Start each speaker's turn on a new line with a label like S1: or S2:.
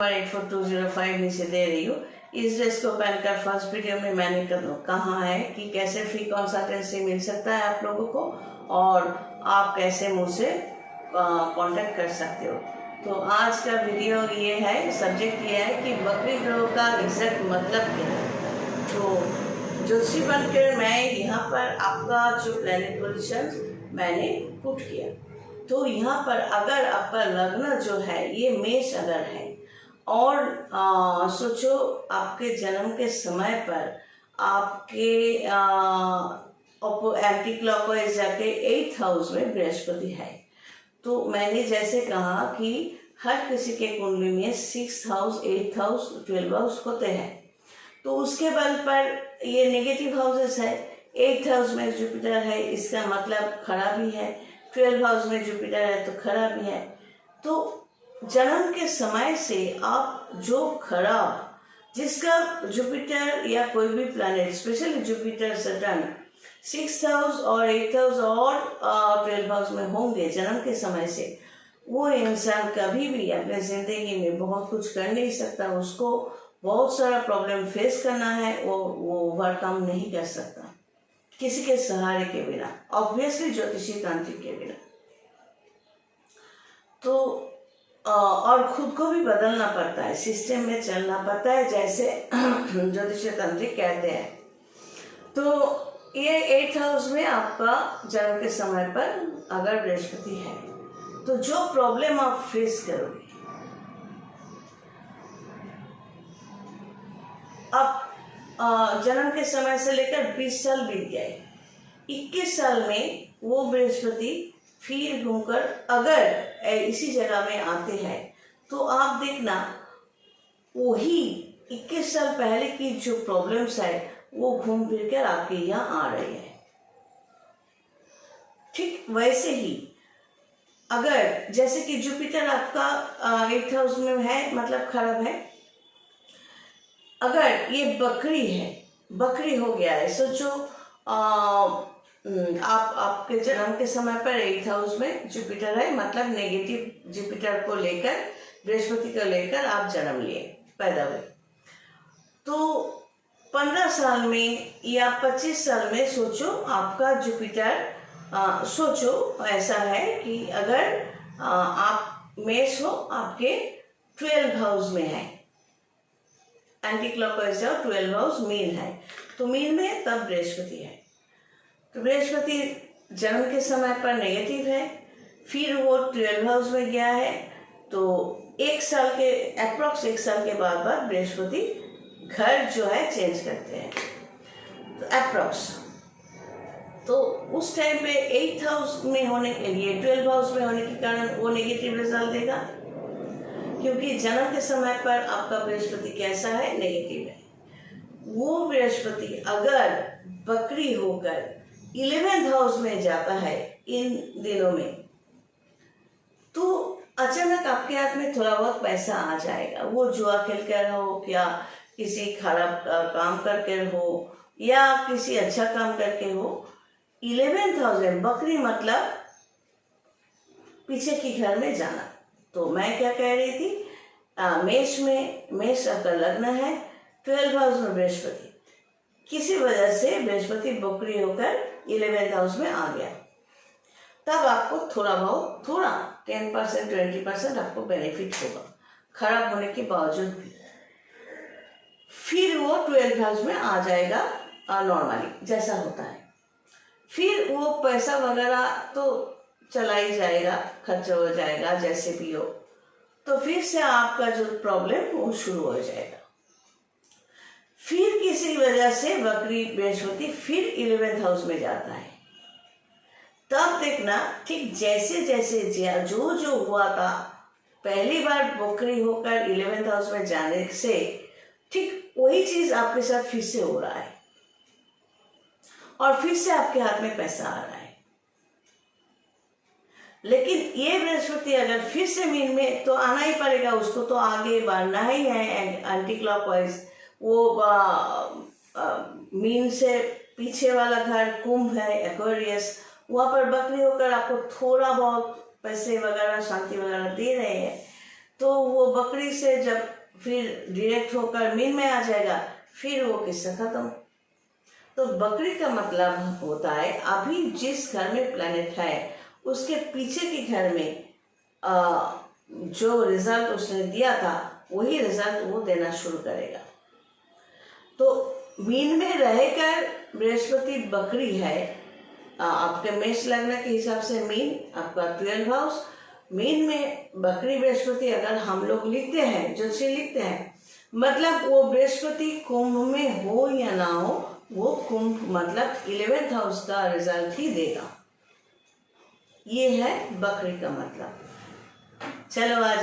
S1: 8420 नीचे दे रही हूँ। इस ड्रेस को पहनकर फर्स्ट वीडियो में मैंने कहा है कि कैसे फ्री कंसल्टेंसी मिल सकता है आप लोगों को और आप कैसे मुझसे कांटेक्ट कर सकते हो। तो आज का वीडियो ये है, सब्जेक्ट ये है कि बकरी ग्रह का एग्जैक्ट मतलब क्या है। तो ज्योतिषी बनकर मैं यहाँ पर आपका जो प्लैनेट पोजिशन मैंने पुट किया। तो यहाँ पर अगर आपका लग्न जो है ये मेष अगर है और सोचो आपके जन्म के समय पर आपके एंटी क्लॉकवाइज जाके 8th हाउस में बृहस्पति है। तो मैंने जैसे कहा कि हर किसी के कुंडली में 6th house, 8th house, 12th house होते हैं। तो उसके बल पर ये नेगेटिव हाउसेस है। 8th हाउस में जुपिटर है, इसका मतलब खराबी है। 12th हाउस में जुपिटर है तो खराबी है। तो जन्म के समय से आप जो खराब जिसका जुपिटर या कोई भी planet, specially Jupiter Saturn 6th house और 8th हाउस और 12th हाउस में होंगे जन्म के समय से, वो इंसान कभी भी अपने जिंदगी में बहुत कुछ कर नहीं सकता। उसको बहुत सारा प्रॉब्लम फेस करना है, वो ओवरकम नहीं कर सकता किसी के सहारे के बिना, ऑब्वियसली ज्योतिषी तांत्रिक के बिना। तो और खुद को भी बदलना पड़ता है, सिस्टम में चलना पड़ता है, जैसे ज्योतिषी तांत्रिक कहते हैं। तो ये 8th हाउस में आपका जन्म के समय पर अगर बृहस्पति है तो जो प्रॉब्लम आप फेस करोगे, अब जन्म के समय से लेकर 20 साल बीत गए, 21 साल में वो बृहस्पति फिर घूमकर अगर इसी जगह में आते हैं तो आप देखना वही 21 साल पहले की जो प्रॉब्लम्स है वो घूम फिर कर आपके यहाँ आ रही है। ठीक वैसे ही अगर जैसे कि जुपिटर आपका 8th हाउस में है, मतलब खराब है। अगर ये बकरी है, बकरी हो गया है, सोचो आप आपके जन्म के समय पर 8th हाउस में जुपिटर है, मतलब नेगेटिव जुपिटर को लेकर, बृहस्पति को लेकर आप जन्म लिए, पैदा हुए। तो 15 साल में या 25 साल में सोचो आपका जुपिटर, सोचो ऐसा है कि अगर आप मेष हो, आपके 12th हाउस में है, एंटी क्लॉकवाइज और 12th हाउस मीन है, तो मीन में तब बृहस्पति है। तो बृहस्पति जन्म के समय पर नेगेटिव है, फिर वो 12th हाउस में गया है। तो 1 साल के अप्रॉक्स 1 साल के बाद बृहस्पति घर जो है चेंज करते हैं, तो अप्रॉक्स। तो उस टाइम पे 8th हाउस में होने के लिए, 12th हाउस में होने के कारण वो नेगेटिव रिजल्ट देगा, क्योंकि जन्म के समय पर आपका बृहस्पति कैसा है, नेगेटिव है। वो बृहस्पति अगर बकरी होकर 11th हाउस में जाता है इन दिनों में, तो अचानक आपके हाथ में थोड़ा बहुत पैसा आ जाएगा। वो जुआ खेल कर हो, या किसी खराब काम करके हो, या किसी अच्छा काम करके हो। 11th हाउस में बकरी मतलब पीछे की घर में जाना। तो मैं क्या कह रही थी, मेष आपका लग्न है, 12th हाउस में बृहस्पति, किसी वजह से बृहस्पति बकरी होकर 11th हाउस में आ गया, तब आपको थोड़ा 10% 20% आपको बेनिफिट होगा खराब होने के बावजूद भी। फिर वो 12th हाउस में आ जाएगा नॉर्मली जैसा होता है। फिर वो पैसा वगैरह तो चला ही जाएगा, खर्च हो जाएगा जैसे भी हो। तो फिर से आपका जो प्रॉब्लम वो शुरू हो जाएगा। फिर किसी वजह से बकरी बृहस्पति फिर 11th हाउस में जाता है, तब देखना ठीक जैसे जैसे जो हुआ था पहली बार बकरी होकर 11th हाउस में जाने से, ठीक वही चीज आपके साथ फिर से हो रहा है और फिर से आपके हाथ में पैसा आ रहा है। लेकिन ये बृहस्पति अगर फिर से मीन में, तो आना ही पड़ेगा उसको, तो आगे बढ़ना ही है एंटी क्लॉकवाइज। वो मीन से पीछे वाला घर कुंभ है, एक्वेरियस, वहाँ पर बकरी होकर आपको थोड़ा बहुत पैसे वगैरह, शांति वगैरह दे रहे हैं। तो वो बकरी से जब फिर डायरेक्ट होकर मीन में आ जाएगा, फिर वो किस्सा खत्म। तो बकरी का मतलब होता है अभी जिस घर में प्लैनेट है उसके पीछे के घर में जो रिजल्ट उसने दिया था वही रिजल्ट वो देना शुरू करेगा। तो मीन में रहकर बृहस्पति बकरी है, आपके मेष लग्न के हिसाब से मीन आपका 12 हाउस, मीन में बकरी बृहस्पति अगर हम लोग लिखते हैं, ज्योतिषी लिखते हैं, मतलब वो बृहस्पति कुंभ में हो या ना हो, वो कुंभ मतलब 11th हाउस का रिजल्ट ही देगा। ये है बकरी का मतलब। चलो आज